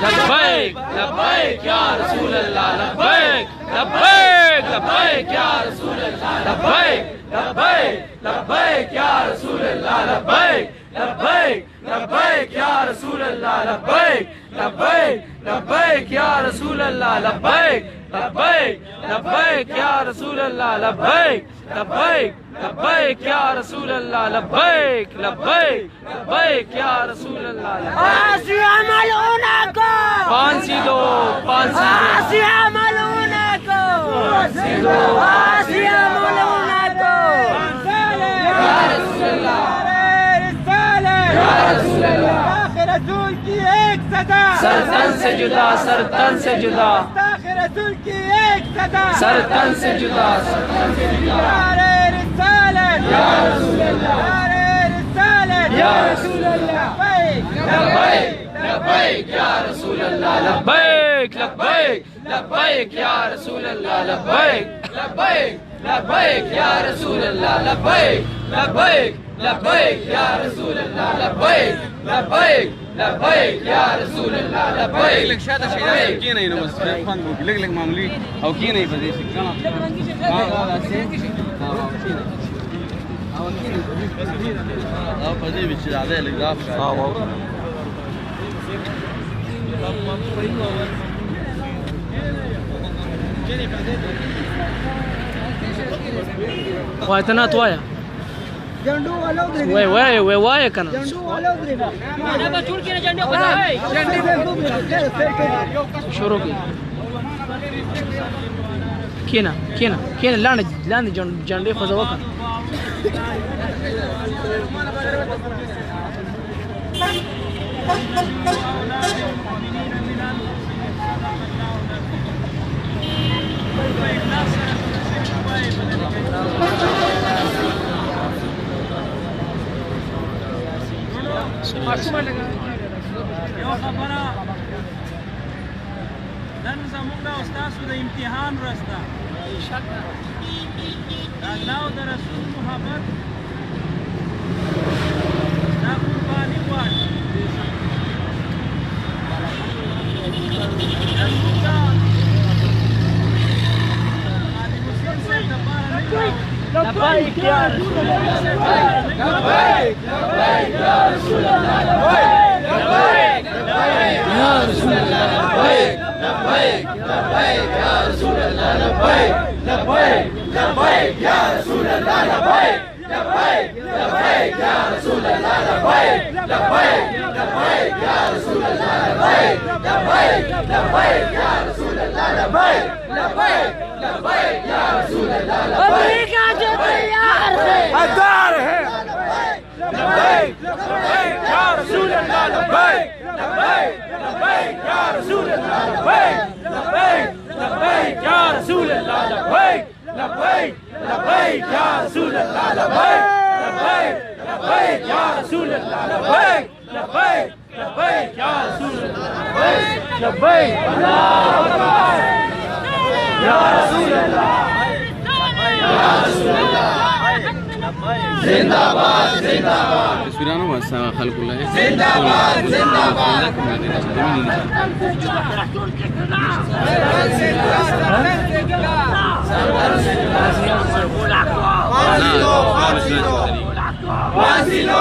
लब्बैक लब्बैक या रसूल अल्लाह लब्बैक लब्बैक लब्बैक या रसूल अल्लाह लब्बैक लब्बैक लब्बैक या रसूल अल्लाह लब्बैक लब्बैक लब्बैक या रसूल अल्लाह लब्बैक लब्बैक लब्बैक या रसूल अल्लाह लब्बैक लब्बैक लब्बैक या रसूल अल्लाह लब्बैक लब्बैक लब्बैक या रसूल अल्लाह लब्बैक लब्बैक लब्बैक या रसूल अल्लाह फांसी मलूना को फांसी दो फांसी मलूना को फांसी मलूना को या रसूल अल्लाह या रसूल अल्लाह रसूल की एक सदा सरतन से जुदा सरतन से जुदा रसूल की एक सदा सरतन से जुदा सरतन से जुदा या रसूल अल्लाह या रसूल अल्लाह लब्बैक लब्बैक या रसूल अल्लाह लब्बैक लब्बैक लब्बैक या रसूल अल्लाह लब्बैक लब्बैक लब्बैक या रसूल अल्लाह लब्बैक लब्बैक लब्बैक या रसूल अल्लाह लब्बैक लब्बैक लब्बैक या रसूल अल्लाह लब्बैक لك شهاده شهاده كينا ينمس فان لك لك معمولي او كينا يفدي سكنا اه فدي بيش عليه لك ضاف واتنا طوايا झंडू वालों वे वाया कना झंडू वालों ना बस छोड़ के ना झंडे को है शुरू की केना लाने झंडे फजवा का نن زموږ د استادو د امتحان ورځ ده د الله او د رسول محبت دا قرباني غواړي لبيك يا رسول الله لبيك لبيك يا رسول الله لبيك لبيك لبيك يا رسول الله لبيك لبيك لبيك يا رسول الله لبيك لبيك لبيك يا رسول الله لبيك لبيك لبيك يا رسول الله لبيك لبيك لبيك يا رسول الله لبيك لبيك لبيك يا رسول الله لبيك لبيك لبيك يا رسول الله لبيك जो तैयार है الدار है لبيك لبيك يا رسول الله لبيك لبيك لبيك يا رسول الله لبيك لبيك لبيك يا رسول الله لبيك لبيك لبيك يا رسول الله لبيك لبيك لبيك يا رسول الله لبيك لبيك لبيك يا رسول الله لبيك لبيك الله أكبر يا رسول الله يا رسول الله زنداباد زنداباد سورانو واسا خلق الله زنداباد زنداباد Vazilo